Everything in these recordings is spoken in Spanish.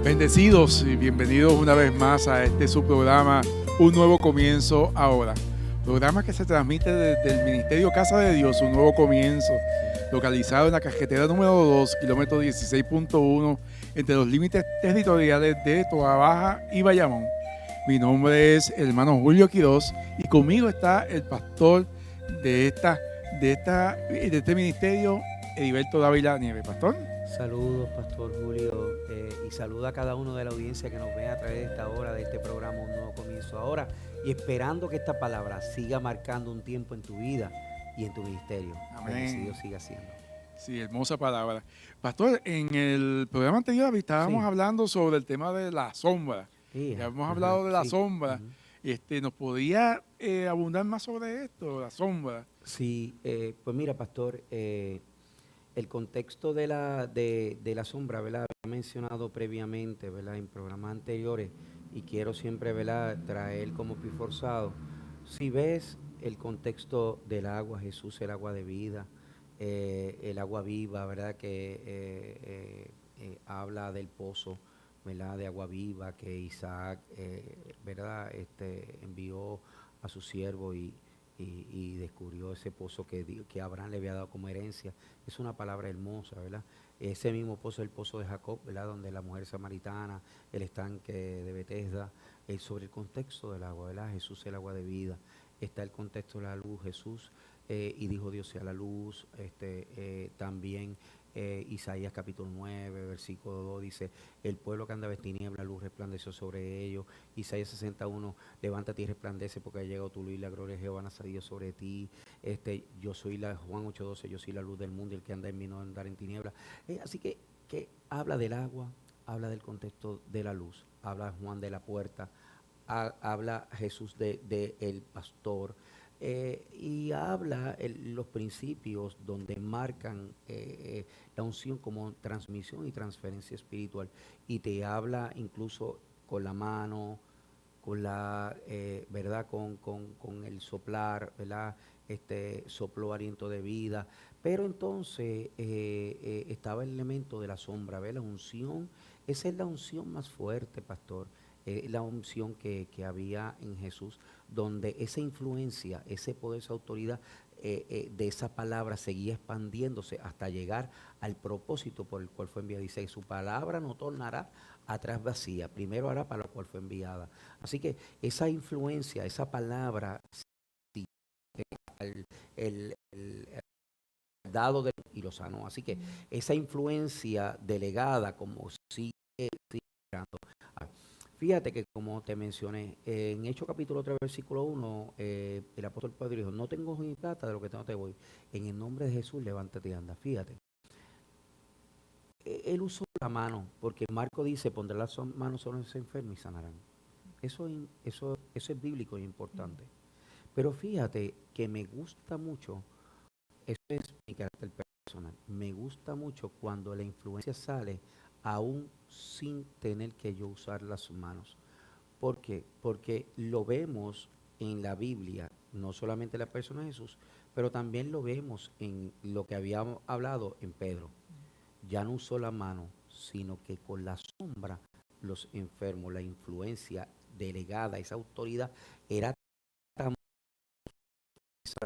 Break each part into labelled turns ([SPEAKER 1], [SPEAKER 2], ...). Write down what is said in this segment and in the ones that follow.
[SPEAKER 1] Bendecidos y bienvenidos una vez más a este su programa, Un Nuevo Comienzo Ahora. Programa que se transmite desde el Ministerio Casa de Dios, Un Nuevo Comienzo, localizado en la carretera número 2, kilómetro 16.1, entre los límites territoriales de Toa Baja y Bayamón. Mi nombre es el hermano Julio Quiroz y conmigo está el pastor de este ministerio, Heriberto Dávila Nieves. Pastor.
[SPEAKER 2] Saludos, Pastor Julio, y saluda a cada uno de la audiencia que nos ve a través de esta hora, de este programa Un Nuevo Comienzo Ahora, y esperando que esta palabra siga marcando un tiempo en tu vida y en tu ministerio.
[SPEAKER 1] Amén.
[SPEAKER 2] Bendecido siga siendo.
[SPEAKER 1] Sí, hermosa palabra. Pastor, en el programa anterior estábamos
[SPEAKER 2] Sí.
[SPEAKER 1] hablando sobre el tema de la sombra.
[SPEAKER 2] Yeah.
[SPEAKER 1] Ya hemos hablado de la
[SPEAKER 2] Sí.
[SPEAKER 1] sombra. ¿Nos podría abundar más sobre esto, la sombra?
[SPEAKER 2] Sí, pues mira, Pastor, el contexto de la sombra, ¿verdad? Había mencionado previamente, ¿verdad? En programas anteriores, y quiero siempre, ¿verdad? Traer como forzado. Si ves el contexto del agua, Jesús, el agua de vida, el agua viva, ¿verdad? Que habla del pozo, ¿verdad? De agua viva que Isaac, ¿verdad? Envió a su siervo y descubrió ese pozo que Abraham le había dado como herencia. Es una palabra hermosa, ¿verdad? Ese mismo pozo es el pozo de Jacob, ¿verdad? Donde la mujer samaritana, el estanque de Betesda, sobre el contexto del agua, ¿verdad? Jesús es el agua de vida. Está el contexto de la luz, Jesús, y dijo Dios sea la luz. También Isaías capítulo 9, versículo 2 dice, el pueblo que anda en tiniebla, luz resplandeció sobre ellos. Isaías 61, levántate y resplandece porque ha llegado tu luz y la gloria de Jehová ha salido sobre ti. Yo soy Juan 8:12, yo soy la luz del mundo y el que anda en mí no andar en tiniebla. Así que habla del agua, habla del contexto de la luz, habla Juan de la puerta, habla Jesús de el pastor, y habla los principios donde marcan la unción como transmisión y transferencia espiritual, y te habla incluso con la mano, con la verdad, con el soplar, ¿verdad? Sopló aliento de vida. Pero entonces estaba el elemento de la sombra, ¿verdad? La unción, esa es la unción más fuerte, pastor. La unción que había en Jesús, donde esa influencia, ese poder, esa autoridad de esa palabra seguía expandiéndose hasta llegar al propósito por el cual fue enviada. Dice, su palabra no tornará atrás vacía, primero hará para lo cual fue enviada. Así que esa influencia, esa palabra, sí, el dado y lo sanó. Así que esa influencia delegada como sigue. Fíjate que como te mencioné, en Hechos capítulo 3, versículo 1, el apóstol Pedro dijo, no tengo oro ni plata, de lo que tengo te voy. En el nombre de Jesús, levántate y anda. Fíjate. Él usó la mano, porque Marco dice, pondrá las manos sobre los enfermos y sanarán. Eso es bíblico y importante. Pero fíjate que me gusta mucho, eso es mi carácter personal, me gusta mucho cuando la influencia sale aún sin tener que yo usar las manos. ¿Por qué? Porque lo vemos en la Biblia, no solamente en la persona de Jesús, pero también lo vemos en lo que habíamos hablado en Pedro. Ya no usó la mano, sino que con la sombra los enfermos, la influencia delegada, esa autoridad era tan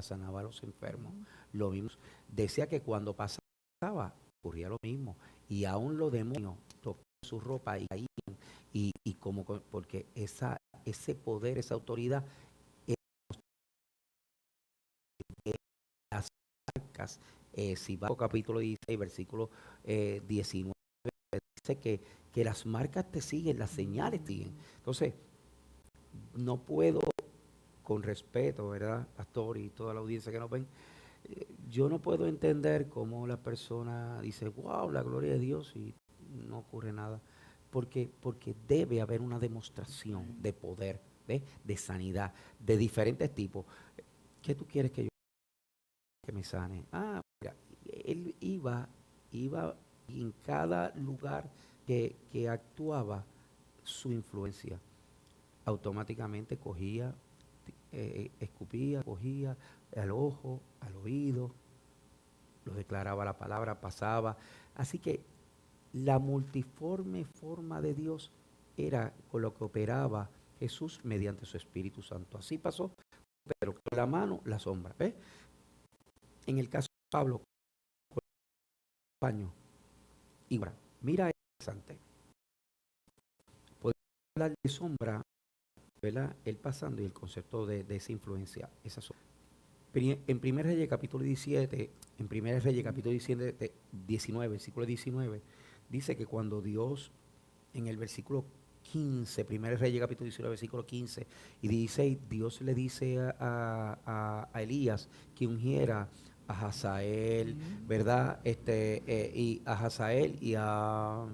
[SPEAKER 2] sanaba a los enfermos. Lo vimos. Decía que cuando pasaba, ocurría lo mismo. Y aún los demonios tocaban su ropa y caían. Y como porque ese poder, esa autoridad, las marcas, si va al capítulo 16, versículo 19, dice que las marcas te siguen, las señales siguen. Entonces, no puedo, con respeto, ¿verdad, pastor, y toda la audiencia que nos ven, yo no puedo entender cómo la persona dice, wow, la gloria de Dios, y no ocurre nada. Porque debe haber una demostración de poder, de sanidad, de diferentes tipos. ¿Qué tú quieres que me sane? Mira, él iba y en cada lugar que actuaba su influencia, automáticamente cogía, escupía, cogía al ojo, al oído, lo declaraba la palabra, pasaba. Así que la multiforme forma de Dios era con lo que operaba Jesús mediante su Espíritu Santo. Así pasó, pero con la mano, la sombra. ¿Ves? En el caso de Pablo, con el paño, igual. Mira, es interesante. Podemos hablar de sombra, ¿verdad? El pasando y el concepto de esa influencia, esa sombra. En 1 Reyes capítulo 17, en 1 Reyes capítulo 19, versículo 19, dice que cuando Dios, en el versículo 15, 1 Reyes capítulo 19, versículo 15 y 16, Dios le dice a Elías que ungiera a Hazael, ¿verdad? Y a Hazael y a,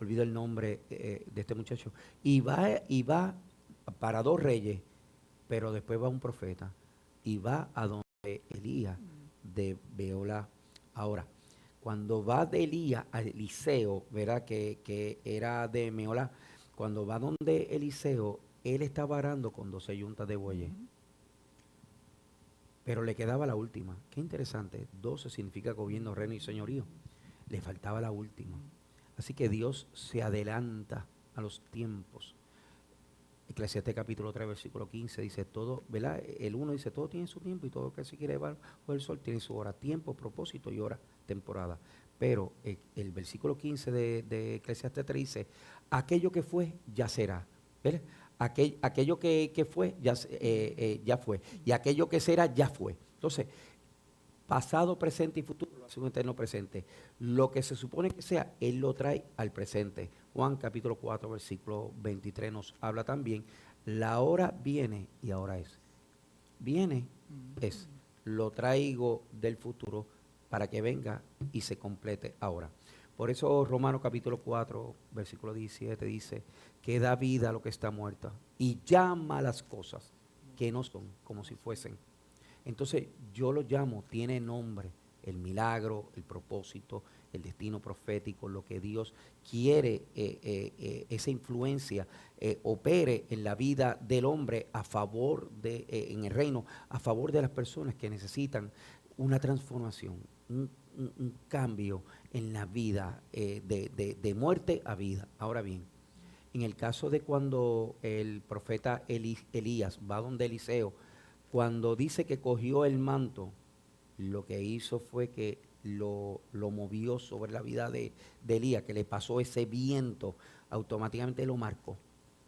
[SPEAKER 2] olvido el nombre de este muchacho, y va para dos reyes, pero después va un profeta y va a donde Elías de Beola. Ahora, cuando va de Elías a Eliseo, ¿verdad? Que era de Meolá, cuando va donde Eliseo, él estaba arando con 12 yuntas de bueyes, pero le quedaba la última. Qué interesante, 12 significa gobierno, reino y señorío. Le faltaba la última. Así que Dios se adelanta a los tiempos. Eclesiastés capítulo 3, versículo 15 dice todo, ¿verdad? El 1 dice, todo tiene su tiempo y todo lo que se quiere llevar o el sol tiene su hora, tiempo, propósito y hora, temporada. Pero el versículo 15 de Eclesiastés 3 dice, aquello que fue, ya será. ¿Verdad? Aquello que fue, ya fue. Y aquello que será, ya fue. Entonces, pasado, presente y futuro lo hace un eterno presente. Lo que se supone que sea, Él lo trae al presente. Juan capítulo 4, versículo 23 nos habla también, la hora viene y ahora es. Viene es, lo traigo del futuro para que venga y se complete ahora. Por eso Romanos capítulo 4, versículo 17 dice que da vida a lo que está muerto y llama las cosas que no son como si fuesen. Entonces yo lo llamo, tiene nombre, el milagro, el propósito, el destino profético, lo que Dios quiere, esa influencia opere en la vida del hombre a favor en el reino, a favor de las personas que necesitan una transformación, un cambio en la vida, de muerte a vida. Ahora bien, en el caso de cuando el profeta Elías va donde Eliseo, cuando dice que cogió el manto, lo que hizo fue que lo movió sobre la vida de Elías, que le pasó ese viento, automáticamente lo marcó.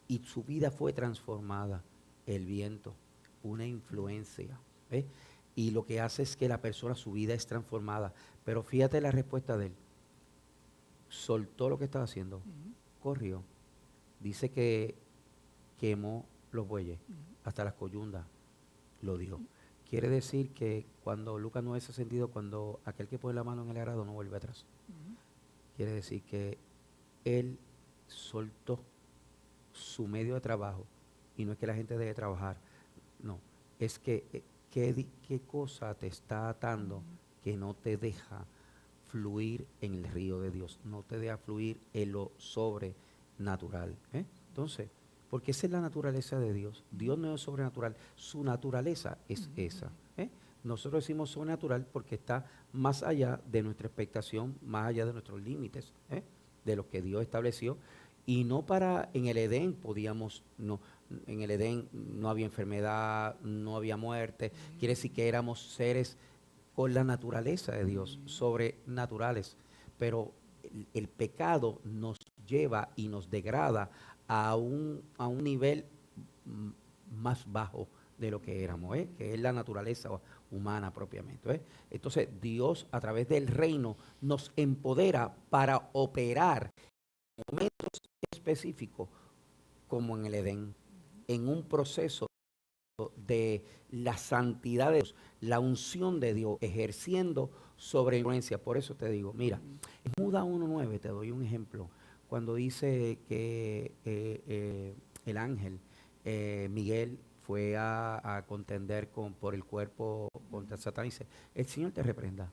[SPEAKER 2] Y su vida fue transformada. El viento, una influencia. ¿Ves? Y lo que hace es que la persona, su vida es transformada. Pero fíjate la respuesta de él. Soltó lo que estaba haciendo, corrió. Dice que quemó los bueyes, hasta las coyundas lo dio. Quiere decir que cuando Lucas 9:62, cuando aquel que pone la mano en el arado no vuelve atrás. Quiere decir que él soltó su medio de trabajo. Y no es que la gente deje de trabajar, no. Es que qué cosa te está atando que no te deja fluir en el río de Dios, no te deja fluir en lo sobrenatural. Entonces, porque esa es la naturaleza de Dios. Dios no es sobrenatural, su naturaleza es esa. Nosotros decimos sobrenatural porque está más allá de nuestra expectación, más allá de nuestros límites, de lo que Dios estableció. Y no en el Edén podíamos, no, en el Edén no había enfermedad, no había muerte. Quiere decir que éramos seres con la naturaleza de Dios, sobrenaturales. Pero el pecado nos lleva y nos degrada a un nivel más bajo de lo que éramos, que es la naturaleza humana propiamente. Entonces Dios a través del reino nos empodera para operar en momentos específicos como en el Edén, en un proceso de la santidad de Dios, la unción de Dios, ejerciendo sobre influencia. Por eso te digo, mira, en Judas 1:9 te doy un ejemplo, cuando dice que el ángel Miguel fue a contender por el cuerpo contra Satán, dice, el Señor te reprenda.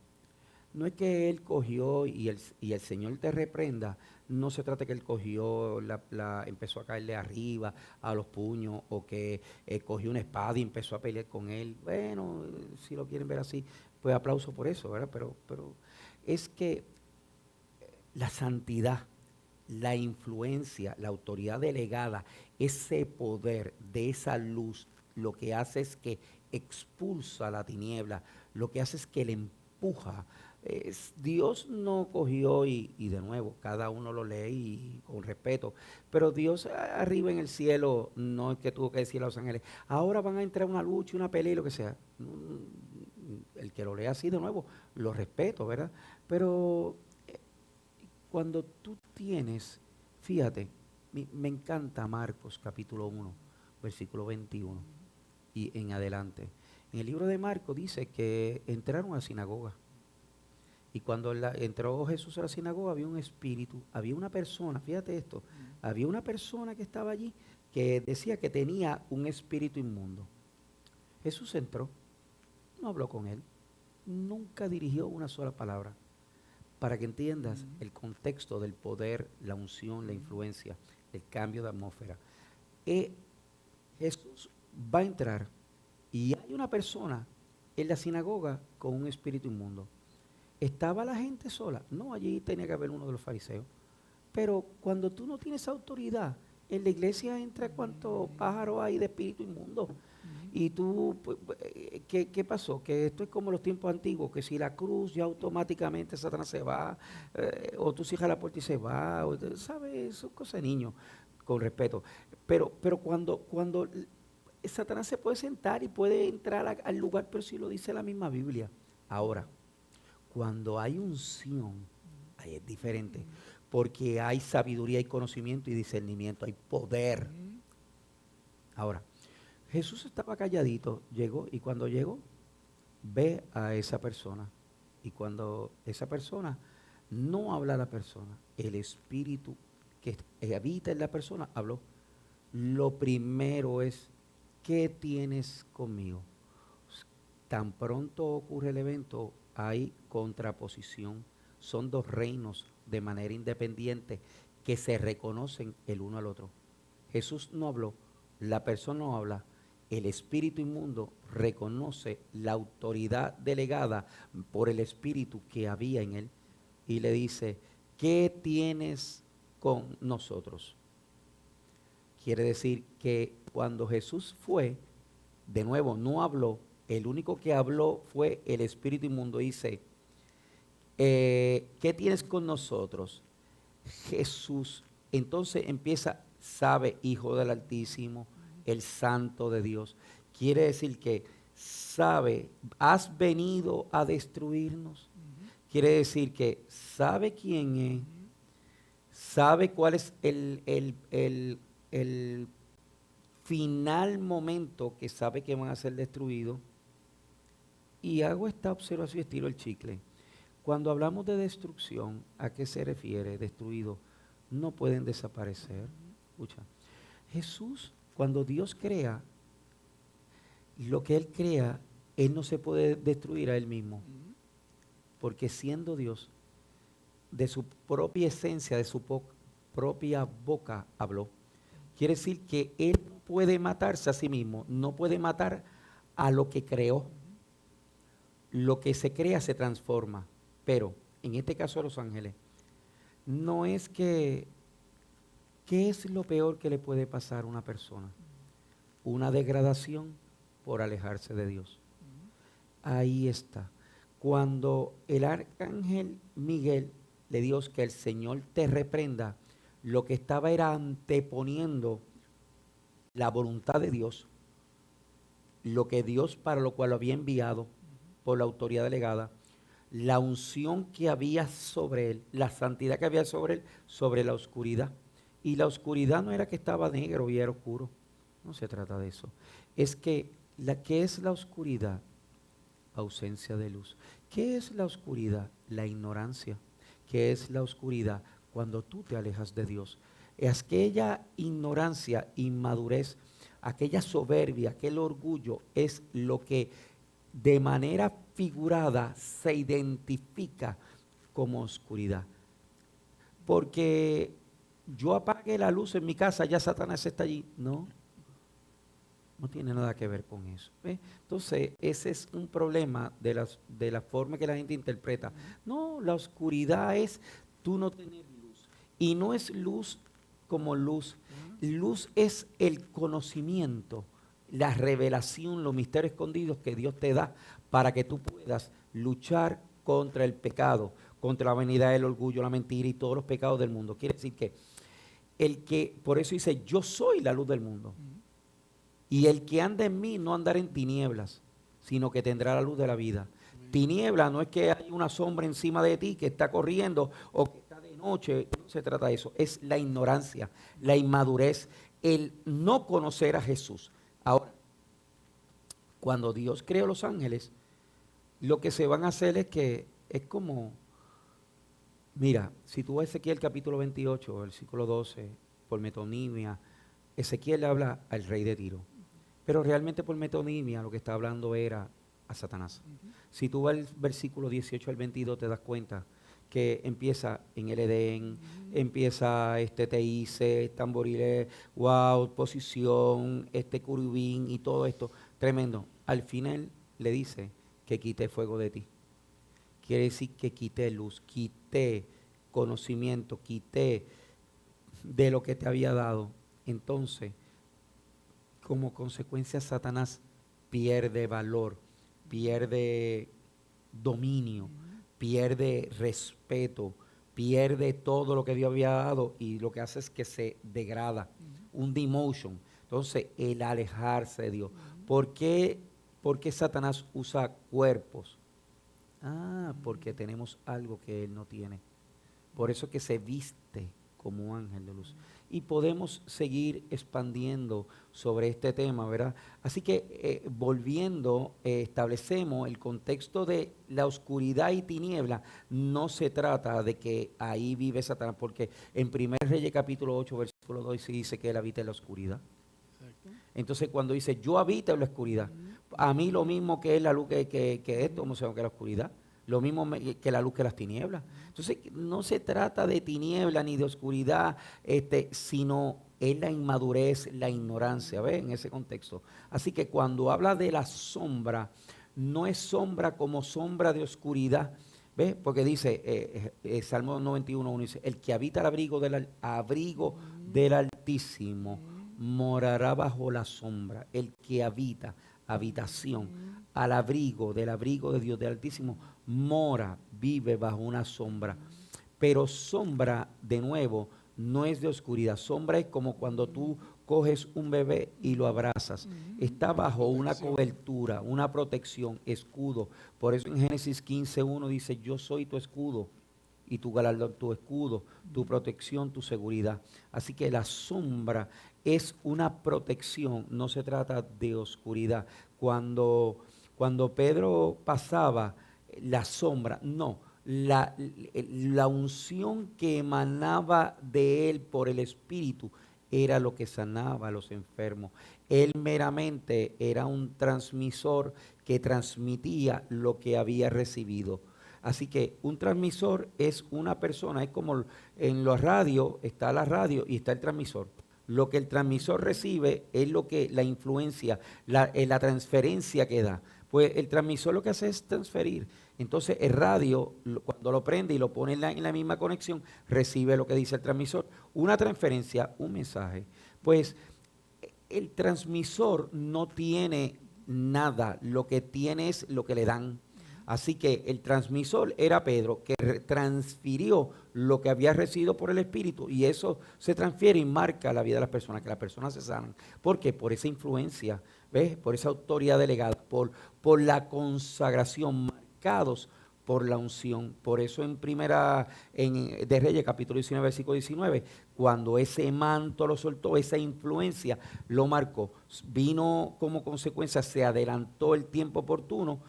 [SPEAKER 2] No es que él cogió y el Señor te reprenda, no se trata que él cogió, empezó a caerle arriba a los puños, o que cogió una espada y empezó a pelear con él. Bueno, si lo quieren ver así, pues aplauso por eso, ¿verdad? Pero es que la santidad, la influencia, la autoridad delegada, ese poder de esa luz, lo que hace es que expulsa la tiniebla, lo que hace es que le empuja. Dios no cogió y de nuevo, cada uno lo lee y con respeto, pero Dios arriba en el cielo no es que tuvo que decirle a los ángeles, ahora van a entrar una lucha, una pelea y lo que sea. El que lo lea así de nuevo, lo respeto, ¿verdad? Pero cuando tú tienes, fíjate, me encanta Marcos capítulo 1, versículo 21 y en adelante. En el libro de Marcos dice que entraron a la sinagoga. Y cuando entró Jesús a la sinagoga había un espíritu, había una persona, fíjate esto, había una persona que estaba allí que decía que tenía un espíritu inmundo. Jesús entró, no habló con él, nunca dirigió una sola palabra. Para que entiendas el contexto del poder, la unción, la influencia, el cambio de atmósfera. Jesús va a entrar y hay una persona en la sinagoga con un espíritu inmundo. ¿Estaba la gente sola? No, allí tenía que haber uno de los fariseos. Pero cuando tú no tienes autoridad, en la iglesia entra cuántos pájaros hay de espíritu inmundo. Y tú, ¿qué pasó? Que esto es como los tiempos antiguos, que si la cruz ya automáticamente Satanás se va, o tú cierras la puerta y se va, ¿sabes? Son cosas de niños, con respeto. Pero cuando Satanás se puede sentar y puede entrar al lugar, pero si lo dice la misma Biblia. Ahora, cuando hay unción, ahí es diferente, porque hay sabiduría y conocimiento y discernimiento, hay poder. Ahora, Jesús estaba calladito, llegó y cuando llegó, ve a esa persona. Y cuando esa persona no habla a la persona, el espíritu que habita en la persona habló. Lo primero es, ¿qué tienes conmigo? Tan pronto ocurre el evento, hay contraposición. Son dos reinos de manera independiente que se reconocen el uno al otro. Jesús no habló, la persona no habla. El espíritu inmundo reconoce la autoridad delegada por el espíritu que había en él y le dice, ¿qué tienes con nosotros? Quiere decir que cuando Jesús fue, de nuevo no habló, el único que habló fue el espíritu inmundo. Dice, ¿qué tienes con nosotros? Jesús entonces empieza, sabe, Hijo del Altísimo, el Santo de Dios. Quiere decir que sabe, has venido a destruirnos. Quiere decir que sabe quién es, sabe cuál es el final momento que sabe que van a ser destruidos. Y hago esta observación estilo el chicle. Cuando hablamos de destrucción, ¿a qué se refiere? Destruido, no pueden desaparecer. Escucha, Jesús, cuando Dios crea, lo que Él crea, Él no se puede destruir a Él mismo. Porque siendo Dios, de su propia esencia, de su propia boca habló. Quiere decir que Él puede matarse a sí mismo, no puede matar a lo que creó. Lo que se crea se transforma. Pero, en este caso de los ángeles, no es que, ¿qué es lo peor que le puede pasar a una persona? Una degradación por alejarse de Dios. Ahí está. Cuando el arcángel Miguel le dijo que el Señor te reprenda, lo que estaba era anteponiendo la voluntad de Dios, lo que Dios para lo cual lo había enviado por la autoridad delegada, la unción que había sobre él, la santidad que había sobre él, sobre la oscuridad. Y la oscuridad no era que estaba negro y era oscuro, no se trata de eso. Es que, ¿qué es la oscuridad? Ausencia de luz. ¿Qué es la oscuridad? La ignorancia. ¿Qué es la oscuridad? Cuando tú te alejas de Dios. Es aquella ignorancia, inmadurez, aquella soberbia, aquel orgullo es lo que de manera figurada se identifica como oscuridad. Porque yo apague la luz en mi casa, ya Satanás está allí. No tiene nada que ver con eso. ¿Ves? Entonces, ese es un problema de la forma que la gente interpreta. No, la oscuridad es tú no tener luz. Y no es luz como luz. Luz es el conocimiento, la revelación, los misterios escondidos que Dios te da para que tú puedas luchar contra el pecado, contra la vanidad, el orgullo, la mentira y todos los pecados del mundo. Quiere decir que por eso dice, yo soy la luz del mundo. Y el que anda en mí no andará en tinieblas, sino que tendrá la luz de la vida. Tiniebla no es que hay una sombra encima de ti que está corriendo o que está de noche, no se trata de eso, es la ignorancia, la inmadurez, el no conocer a Jesús. Ahora, cuando Dios creó los ángeles, lo que se van a hacer es que es como, mira, si tú ves Ezequiel capítulo 28, versículo 12, por metonimia, Ezequiel le habla al rey de Tiro, pero realmente por metonimia lo que está hablando era a Satanás. Si tú vas el versículo 18 al 22 te das cuenta que empieza en el Edén, empieza teíce, tamboriles, wow, posición, curubín y todo esto, tremendo. Al final le dice que quité fuego de ti. Quiere decir que quité luz, quité conocimiento, quité de lo que te había dado. Entonces, como consecuencia, Satanás pierde valor, pierde dominio, pierde respeto, pierde todo lo que Dios había dado y lo que hace es que se degrada, un demotion. Entonces, el alejarse de Dios. ¿Por qué Satanás usa cuerpos? Porque tenemos algo que él no tiene. Por eso que se viste como ángel de luz. Y podemos seguir expandiendo sobre este tema, ¿verdad? Así que volviendo, establecemos el contexto de la oscuridad y tiniebla. No se trata de que ahí vive Satanás, porque en 1 Reyes capítulo 8, versículo 2 se dice que él habita en la oscuridad. Exacto. Entonces cuando dice yo habito en la oscuridad, a mí lo mismo que es la luz que esto, como se llama que la oscuridad. Lo mismo que la luz que las tinieblas. Entonces, no se trata de tiniebla ni de oscuridad, sino es la inmadurez, la ignorancia, ¿ves? En ese contexto. Así que cuando habla de la sombra, no es sombra como sombra de oscuridad, ¿ves? Porque dice, Salmo 91, dice, el que habita al abrigo del Altísimo morará bajo la sombra. El que habita, habitación, al abrigo de Dios, del Altísimo, mora, vive bajo una sombra. Pero sombra, de nuevo, no es de oscuridad. Sombra es como cuando tú coges un bebé y lo abrazas. Está bajo una cobertura, una protección, escudo. Por eso en Génesis 15:1 dice, yo soy tu escudo y tu galardón, tu escudo, tu protección, tu seguridad. Así que la sombra es una protección, no se trata de oscuridad. Cuando Pedro pasaba, la sombra, no, la unción que emanaba de él por el Espíritu era lo que sanaba a los enfermos. Él meramente era un transmisor que transmitía lo que había recibido. Así que un transmisor es una persona, es como en la radio, está la radio y está el transmisor. Lo que el transmisor recibe es lo que la influencia, la transferencia que da. Pues el transmisor lo que hace es transferir. Entonces el radio, cuando lo prende y lo pone en la misma conexión, recibe lo que dice el transmisor. Una transferencia, un mensaje. Pues el transmisor no tiene nada, lo que tiene es lo que le dan. Así que el transmisor era Pedro, que transfirió lo que había recibido por el Espíritu, y eso se transfiere y marca la vida de las personas, que las personas se sanan. ¿Por qué? Por esa influencia, ¿ves? Por esa autoridad delegada, por la consagración, marcados por la unción. Por eso en de Reyes, capítulo 19, versículo 19, cuando ese manto lo soltó, esa influencia lo marcó, vino como consecuencia, se adelantó el tiempo oportuno,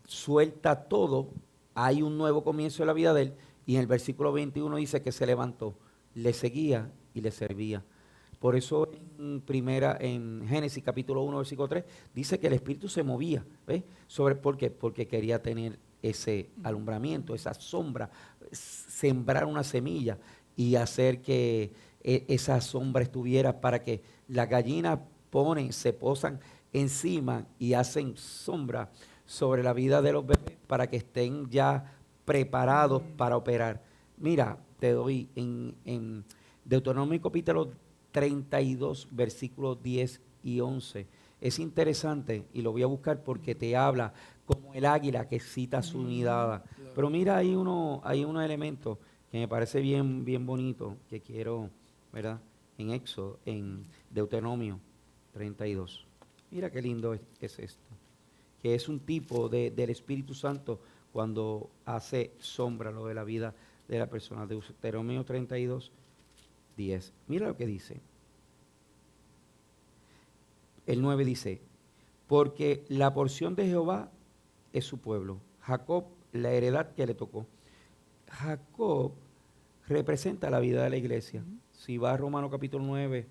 [SPEAKER 2] suelta todo, hay un nuevo comienzo de la vida de él, y en el versículo 21 dice que se levantó, le seguía y le servía. Por eso en Génesis capítulo 1, versículo 3, dice que el Espíritu se movía. ¿Ves? ¿Por qué? Porque quería tener ese alumbramiento, esa sombra, sembrar una semilla y hacer que esa sombra estuviera, para que las gallinas se posan encima y hacen sombra sobre la vida de los bebés para que estén ya preparados para operar. Mira, te doy en Deuteronomio capítulo 32, versículos 10 y 11. Es interesante y lo voy a buscar porque te habla como el águila que excita su nidada. Pero mira, hay unos elementos que me parece bien, bien bonito que quiero, ¿verdad? En Éxodo, en Deuteronomio 32. Mira qué lindo es esto. Que es un tipo del Espíritu Santo cuando hace sombra lo de la vida de la persona. Deuteronomio 32, 10. Mira lo que dice. El 9 dice, porque la porción de Jehová es su pueblo, Jacob la heredad que le tocó. Jacob representa la vida de la iglesia. Si vas a Romanos capítulo 9,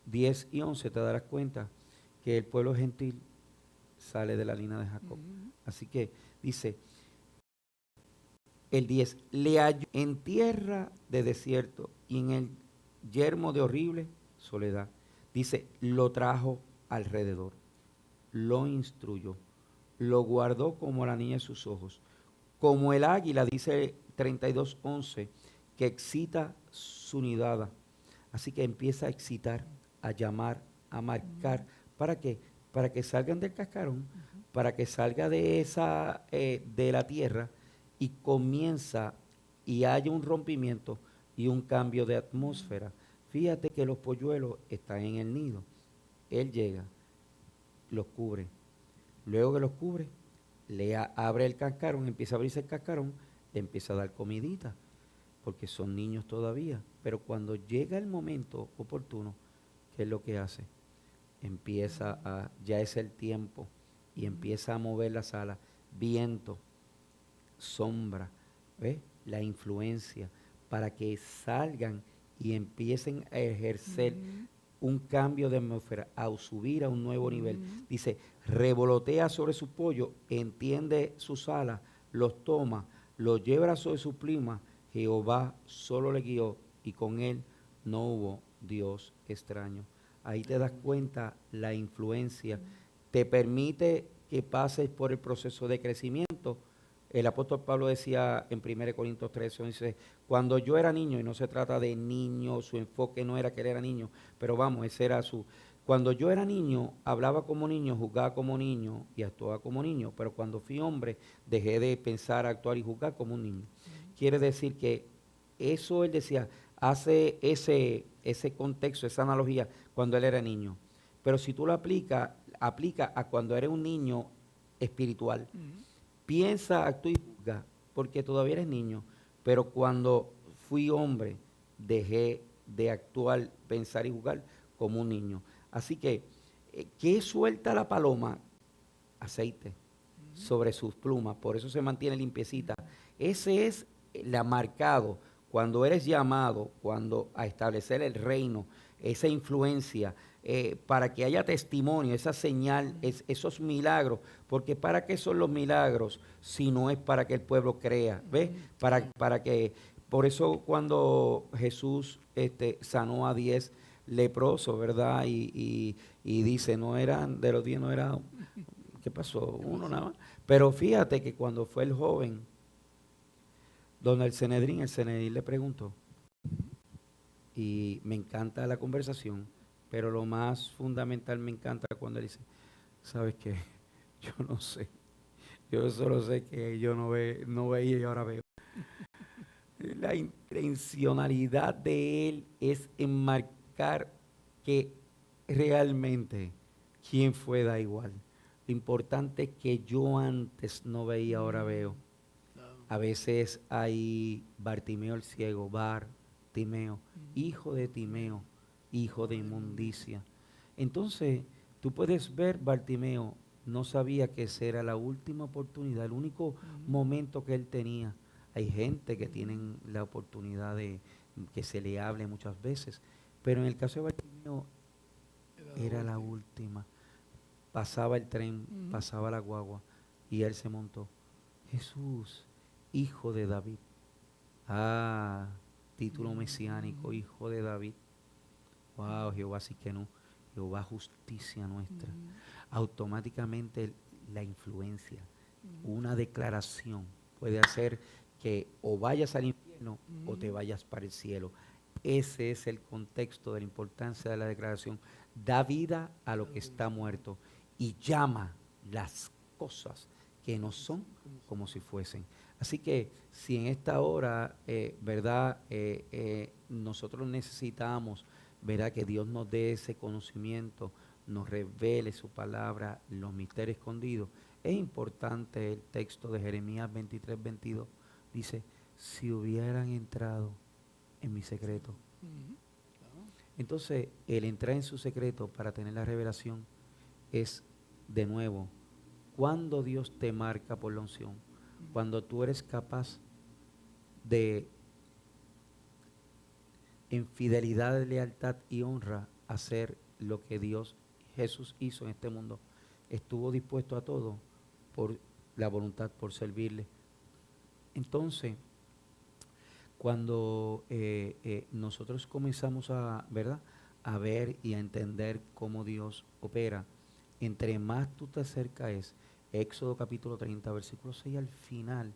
[SPEAKER 2] 10 y 11 te darás cuenta que el pueblo gentil sale de la línea de Jacob. Así que dice, el 10, le halló en tierra de desierto y en el yermo de horrible soledad. Dice, lo trajo alrededor, lo instruyó, lo guardó como la niña de sus ojos. Como el águila, dice 32:11, que excita su nidada. Así que empieza a excitar, a llamar, a marcar. ¿Para qué? Para que salgan del cascarón, para que salga de de la tierra y comienza y haya un rompimiento y un cambio de atmósfera. Fíjate que los polluelos están en el nido. Él llega, los cubre. Luego que los cubre, abre el cascarón, empieza a abrirse el cascarón, le empieza a dar comidita, porque son niños todavía. Pero cuando llega el momento oportuno, ¿qué es lo que hace? Ya es el tiempo, y empieza a mover las alas, viento, sombra, ¿ves? La influencia, para que salgan y empiecen a ejercer un cambio de atmósfera, a subir a un nuevo nivel. Dice, revolotea sobre su pollo, entiende sus alas, los toma, los lleva sobre su pluma. Jehová solo le guió y con él no hubo Dios extraño. Ahí te das cuenta la influencia. Te permite que pases por el proceso de crecimiento. El apóstol Pablo decía en 1 Corintios 13, dice, cuando yo era niño, y no se trata de niño, su enfoque no era que él era niño, pero vamos, ese era cuando yo era niño, hablaba como niño, jugaba como niño y actuaba como niño, pero cuando fui hombre, dejé de pensar, actuar y jugar como un niño. Quiere decir que eso él decía, hace ese contexto, esa analogía, cuando él era niño. Pero si tú lo aplica a cuando eres un niño espiritual. Piensa, actúa y juzga, porque todavía eres niño. Pero cuando fui hombre, dejé de actuar, pensar y jugar como un niño. Así que, ¿qué suelta la paloma? Aceite sobre sus plumas, por eso se mantiene limpiecita. Ese es la marcado cuando eres llamado, cuando a establecer el reino, esa influencia, para que haya testimonio, esa señal, esos milagros, porque ¿para qué son los milagros si no es para que el pueblo crea? ¿Ves? Para que, por eso cuando Jesús sanó a 10 leprosos, ¿verdad? Y dice, no eran, de los 10 no era, ¿qué pasó? Uno nada más. Pero fíjate que cuando fue el joven, donde el Sanedrín le preguntó, y me encanta la conversación, pero lo más fundamental me encanta cuando él dice, ¿sabes qué? Yo no sé, yo solo sé que yo no veía y ahora veo. La intencionalidad de él es enmarcar que realmente quién fue da igual. Lo importante es que yo antes no veía, ahora veo. A veces hay Bartimeo el ciego, Timeo, hijo de Timeo, hijo de inmundicia. Entonces, tú puedes ver, Bartimeo no sabía que esa era la última oportunidad, el único momento que él tenía. Hay gente que tienen la oportunidad de que se le hable muchas veces, pero en el caso de Bartimeo era la última. Pasaba el tren, pasaba la guagua y él se montó. Jesús, hijo de David. Ah, título mesiánico, hijo de David. Wow, Jehová sí que no. Jehová justicia nuestra. Automáticamente la influencia, una declaración puede hacer que o vayas al infierno o te vayas para el cielo. Ese es el contexto de la importancia de la declaración. Da vida a lo que está muerto y llama las cosas que no son como si fuesen. Así que si en esta hora, ¿verdad? Nosotros necesitamos, ¿verdad? Que Dios nos dé ese conocimiento, nos revele su palabra, los misterios escondidos. Es importante el texto de Jeremías 23:22. Dice, si hubieran entrado en mi secreto. Entonces, el entrar en su secreto para tener la revelación es, de nuevo, cuando Dios te marca por la unción, cuando tú eres capaz de, en fidelidad, lealtad y honra, hacer lo que Jesús hizo en este mundo. Estuvo dispuesto a todo por la voluntad, por servirle. Entonces, cuando nosotros comenzamos ¿verdad? A ver y a entender cómo Dios opera, entre más tú te acercas, Éxodo capítulo 30, versículo 6, al final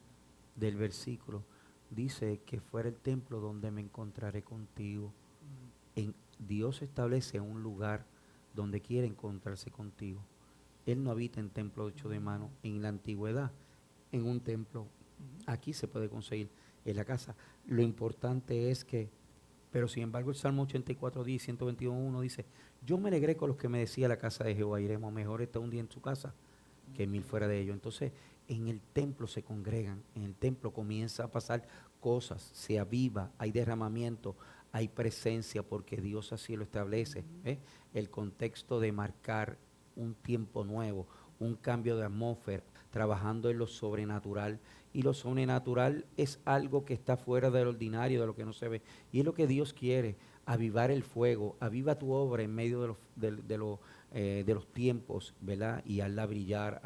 [SPEAKER 2] del versículo, dice que fuera el templo donde me encontraré contigo. Dios establece un lugar donde quiere encontrarse contigo. Él no habita en templo hecho de mano. En la antigüedad, en un templo, aquí se puede conseguir, en la casa. Lo importante es que, pero sin embargo el Salmo 84, 10, 121 dice, yo me alegré con los que me decía la casa de Jehová, iremos, mejor está un día en su casa que 1000 fuera de ellos. Entonces, en el templo se congregan, en el templo comienza a pasar cosas, se aviva, hay derramamiento, hay presencia, porque Dios así lo establece. El contexto de marcar un tiempo nuevo, un cambio de atmósfera, trabajando en lo sobrenatural. Y lo sobrenatural es algo que está fuera del ordinario, de lo que no se ve. Y es lo que Dios quiere, avivar el fuego, aviva tu obra en medio de los tiempos, ¿verdad? Y hazla brillar,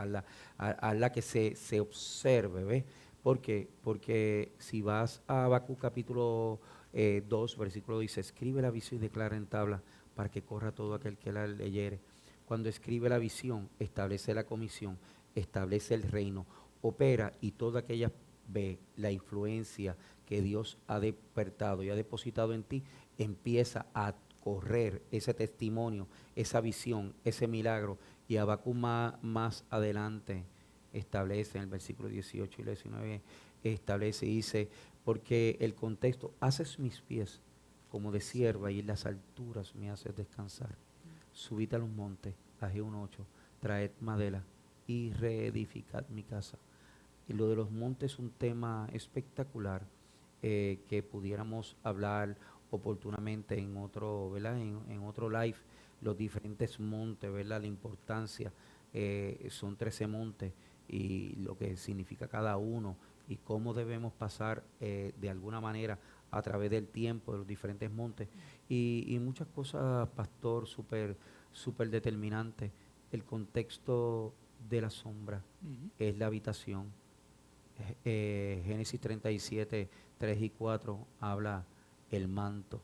[SPEAKER 2] hazla que se observe, ¿ves? ¿Por qué? Porque si vas a Habacuc capítulo 2, versículo dice, escribe la visión y declara en tabla para que corra todo aquel que la leyere. Cuando escribe la visión, establece la comisión, establece el reino, opera, y toda aquella ve la influencia que Dios ha despertado y ha depositado en ti, empieza a correr ese testimonio, esa visión, ese milagro. Y Habacuc más adelante establece en el versículo 18 y 19, establece y dice, porque el contexto, haces mis pies como de sierva y en las alturas me haces descansar. Subid a los montes, Ageo 1:8, traed madera y reedificad mi casa. Y lo de los montes es un tema espectacular que pudiéramos hablar oportunamente en otro, ¿verdad? En otro live, los diferentes montes, ¿verdad? La importancia, son 13 montes y lo que significa cada uno y cómo debemos pasar de alguna manera a través del tiempo de los diferentes montes y muchas cosas, pastor, súper determinantes. El contexto de la sombra es la habitación. Génesis 37, 3 y 4 habla el manto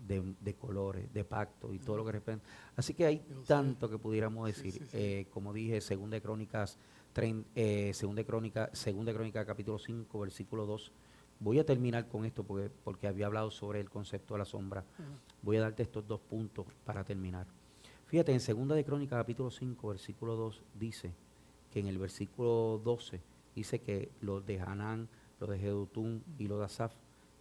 [SPEAKER 2] de colores, de pacto y todo lo que representa. Así que hay tanto que pudiéramos decir. Como dije, segunda de Crónicas capítulo 5, versículo 2. Voy a terminar con esto porque había hablado sobre el concepto de la sombra. Voy a darte estos 2 puntos para terminar. Fíjate, en segunda de Crónicas capítulo 5, versículo 2 dice que en el versículo 12 dice que los de Hanán, los de Jedutún y los de Asaf,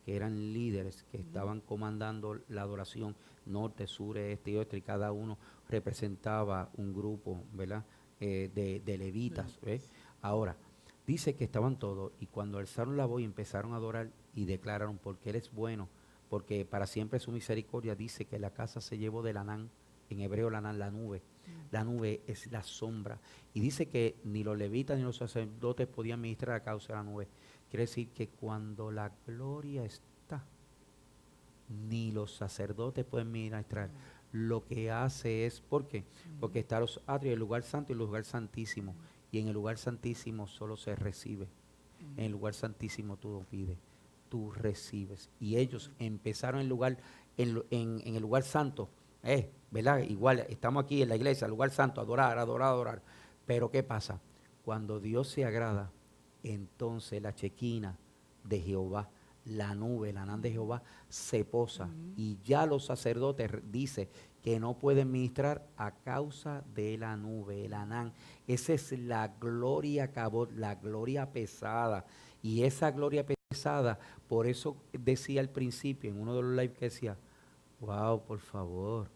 [SPEAKER 2] que eran líderes que estaban comandando la adoración norte, sur, este y oeste, y cada uno representaba un grupo, ¿verdad? De levitas, ¿ves? Ahora, dice que estaban todos y cuando alzaron la voz y empezaron a adorar y declararon, porque Él es bueno, porque para siempre su misericordia, dice que la casa se llevó del Anán, en hebreo Lanán, la nube. La nube es la sombra. Y dice que ni los levitas ni los sacerdotes podían ministrar a causa de la nube. Quiere decir que cuando la gloria está, ni los sacerdotes pueden ministrar. Lo que hace es, ¿por qué? Porque está los atrios, el lugar santo y el lugar santísimo. Y en el lugar santísimo solo se recibe. En el lugar santísimo tú lo pides, tú recibes. Y ellos empezaron en el lugar santo. ¿Verdad? Igual estamos aquí en la iglesia, el lugar santo, adorar. Pero ¿qué pasa? Cuando Dios se agrada, entonces la chequina de Jehová. La nube, el Anán de Jehová, se posa. Y ya los sacerdotes dice que no pueden ministrar a causa de la nube, el Anán. Esa es la gloria cabot, la gloria pesada. Y esa gloria pesada, por eso decía al principio en uno de los lives que decía, wow, por favor.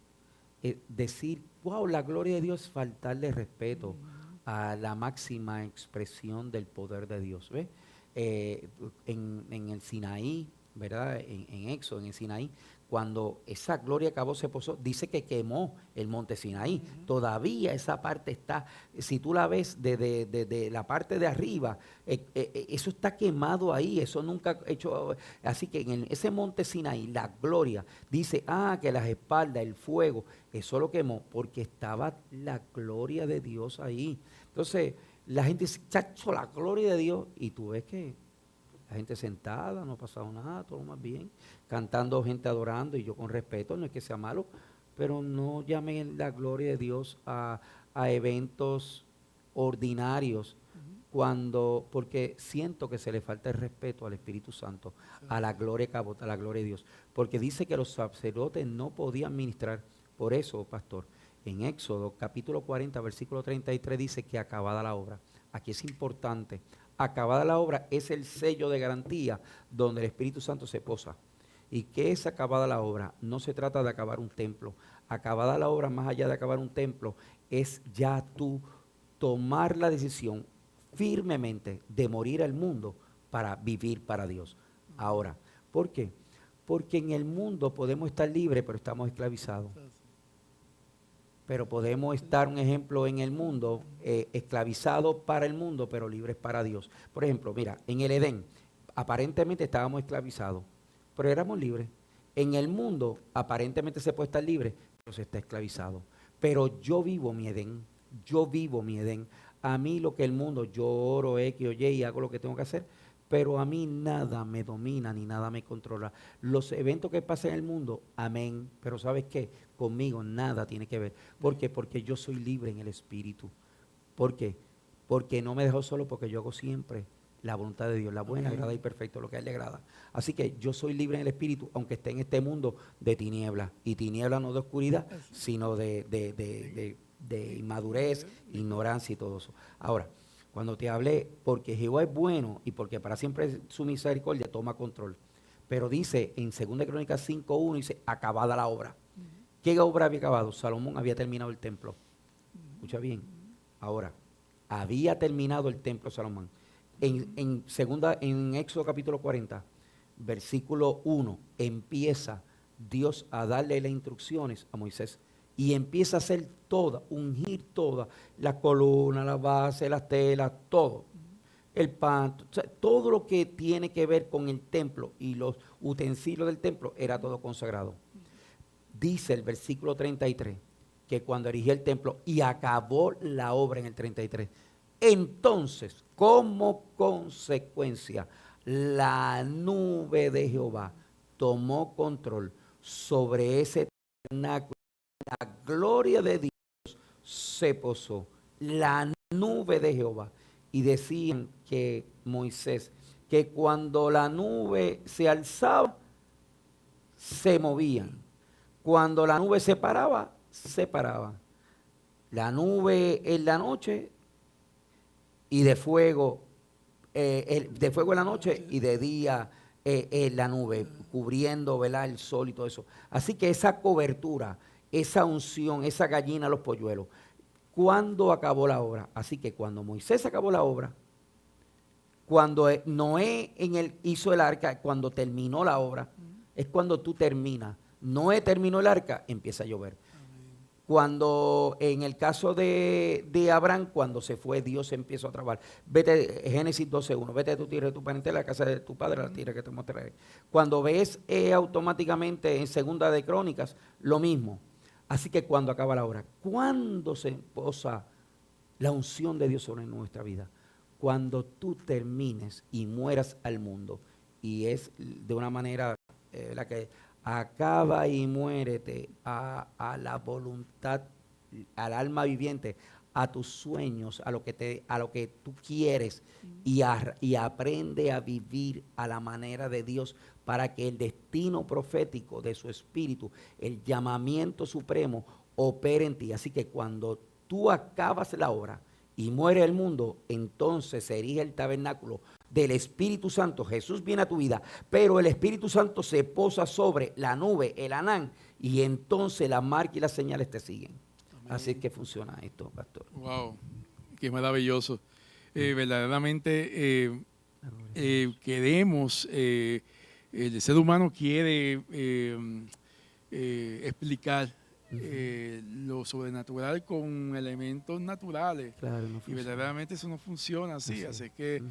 [SPEAKER 2] Decir, wow, la gloria de Dios es faltarle respeto a la máxima expresión del poder de Dios. ¿Ves? En el Sinaí, ¿verdad? En Éxodo, en el Sinaí, cuando esa gloria acabó, se posó, dice que quemó el monte Sinaí. Todavía esa parte está, si tú la ves de la parte de arriba, eso está quemado ahí, eso nunca ha hecho. Así que en ese monte Sinaí, la gloria, dice, que las espaldas, el fuego, eso lo quemó porque estaba la gloria de Dios ahí. Entonces, la gente dice, chacho, la gloria de Dios, y tú ves que la gente sentada, no ha pasado nada, todo más bien, cantando, gente adorando, y yo con respeto, no es que sea malo, pero no llamen la gloria de Dios a eventos ordinarios, porque siento que se le falta el respeto al Espíritu Santo, a la gloria cabota, a la gloria de Dios, porque dice que los sacerdotes no podían ministrar. Por eso, pastor, en Éxodo capítulo 40, versículo 33 dice que acabada la obra. Aquí es importante. Acabada la obra es el sello de garantía donde el Espíritu Santo se posa. ¿Y qué es acabada la obra? No se trata de acabar un templo. Acabada la obra, más allá de acabar un templo, es ya tú tomar la decisión firmemente de morir al mundo para vivir para Dios. Ahora, ¿por qué? Porque en el mundo podemos estar libres, pero estamos esclavizados. Pero podemos estar, un ejemplo, en el mundo, esclavizados para el mundo, pero libres para Dios. Por ejemplo, mira, en el Edén, aparentemente estábamos esclavizados, pero éramos libres. En el mundo, aparentemente se puede estar libre, pero se está esclavizado. Pero yo vivo mi Edén, yo vivo mi Edén. A mí lo que el mundo, yo oro, X o Y y hago lo que tengo que hacer, pero a mí nada me domina ni nada me controla. Los eventos que pasan en el mundo, amén, pero ¿sabes qué? Conmigo nada tiene que ver. ¿Por qué? Porque yo soy libre en el Espíritu. ¿Por qué? Porque no me dejo solo, porque yo hago siempre la voluntad de Dios, la buena, agrada y perfecta, lo que a Él le agrada. Así que yo soy libre en el Espíritu, aunque esté en este mundo de tinieblas. Y tinieblas no de oscuridad, sino de inmadurez, ignorancia y todo eso. Ahora, cuando te hablé, porque Jehová es bueno y porque para siempre su misericordia toma control. Pero dice en 2 Crónicas 5:1, dice, acabada la obra. ¿Qué obra había acabado? Salomón había terminado el templo. Escucha bien. Ahora, había terminado el templo Salomón. En Éxodo capítulo 40, versículo 1, empieza Dios a darle las instrucciones a Moisés. Y empieza a hacer ungir toda, la columna, la base, las telas, todo. El pan, o sea, todo lo que tiene que ver con el templo y los utensilios del templo era todo consagrado. Dice el versículo 33 que cuando erigió el templo y acabó la obra en el 33, entonces, como consecuencia, la nube de Jehová tomó control sobre ese tabernáculo. La gloria de Dios se posó, la nube de Jehová. Y decían que Moisés, que cuando la nube se alzaba, se movían. Cuando la nube se paraba, se paraban. La nube en la noche y de fuego en la noche y de día en la nube, cubriendo, ¿verdad?, el sol y todo eso. Así que esa cobertura, esa unción, esa gallina a los polluelos, ¿cuándo acabó la obra? Así que cuando Moisés acabó la obra, cuando Noé hizo el arca, cuando terminó la obra, es cuando tú terminas. Noé terminó el arca, empieza a llover. Cuando en el caso de Abraham, cuando se fue, Dios empezó a trabajar. Vete, Génesis 12:1, vete de tu tierra, de tu parentela, a la casa de tu padre, a la tierra que te mostraré. Cuando ves automáticamente en Segunda de Crónicas, lo mismo. Así que cuando acaba la obra, ¿cuándo se posa la unción de Dios sobre nuestra vida? Cuando tú termines y mueras al mundo. Y es de una manera la que acaba y muérete a la voluntad, al alma viviente, a tus sueños, a lo que tú quieres y aprende a vivir a la manera de Dios para que el destino profético de su espíritu, el llamamiento supremo, opere en ti. Así que cuando tú acabas la obra y muere el mundo, entonces se erige el tabernáculo del Espíritu Santo. Jesús viene a tu vida, pero el Espíritu Santo se posa sobre la nube, el Anán, y entonces la marca y las señales te siguen. Amén. Así es que funciona esto, pastor.
[SPEAKER 1] Wow, qué maravilloso. Verdaderamente queremos, el ser humano quiere explicar lo sobrenatural con elementos naturales.
[SPEAKER 2] Claro, no
[SPEAKER 1] y verdaderamente eso no funciona así. Así que,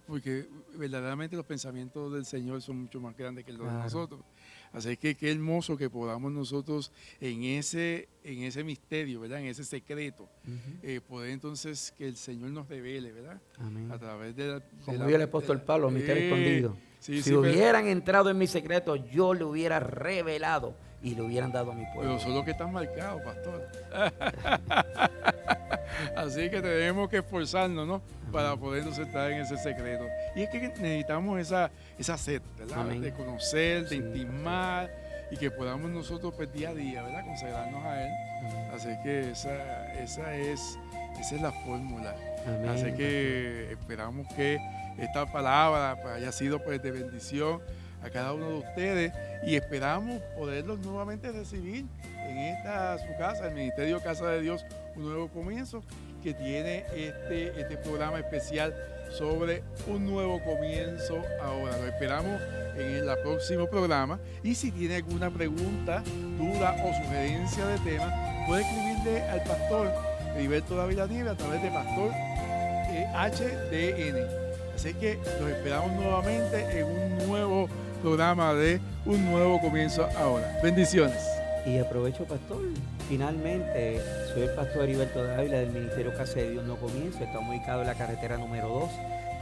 [SPEAKER 1] porque verdaderamente los pensamientos del Señor son mucho más grandes que los de nosotros. Así que qué hermoso que podamos nosotros en ese misterio, ¿verdad? En ese secreto, poder entonces que el Señor nos revele, ¿verdad?
[SPEAKER 2] Amén.
[SPEAKER 1] A través de
[SPEAKER 2] como dijo el apóstol Pablo, misterio escondido.
[SPEAKER 1] Sí,
[SPEAKER 2] si hubieran entrado en mi secreto, yo le hubiera revelado y le hubieran dado a mi pueblo.
[SPEAKER 1] Pero son los que están marcados, pastor. Así que tenemos que esforzarnos, ¿no? Para poder estar en ese secreto. Y es que necesitamos esa sed, ¿verdad? Amén. De conocer, de intimar, y que podamos nosotros pues, día a día, ¿verdad? Consagrarnos a Él. Así que esa es la fórmula. Amén. Así que esperamos que esta palabra pues, haya sido pues, de bendición a cada uno de ustedes y esperamos poderlos nuevamente recibir en su casa, el Ministerio Casa de Dios, un nuevo comienzo, que tiene este programa especial sobre un nuevo comienzo ahora. Lo esperamos en el próximo programa y si tiene alguna pregunta, duda o sugerencia de tema, puede escribirle al pastor Heriberto Dávila Nieves a través de Pastor HDN. Así que los esperamos nuevamente en un nuevo programa de Un Nuevo Comienzo Ahora. Bendiciones.
[SPEAKER 2] Y aprovecho, pastor, finalmente, soy el pastor Heriberto Dávila del Ministerio Casa de Dios No Comienzo. Estamos ubicados en la carretera número 2,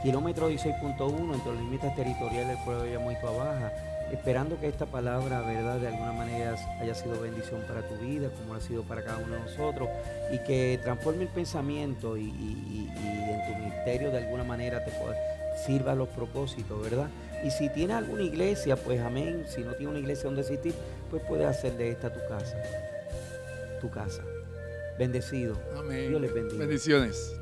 [SPEAKER 2] kilómetro 16.1, entre los límites territoriales del pueblo de Yamuy, Baja. Esperando que esta palabra, ¿verdad?, de alguna manera haya sido bendición para tu vida, como ha sido para cada uno de nosotros, y que transforme el pensamiento y en tu ministerio de alguna manera sirva a los propósitos, ¿verdad? Y si tienes alguna iglesia, pues amén. Si no tienes una iglesia donde asistir, pues puedes hacer de esta tu casa. Tu casa. Bendecido.
[SPEAKER 1] Amén.
[SPEAKER 2] Dios les bendiga.
[SPEAKER 1] Bendiciones.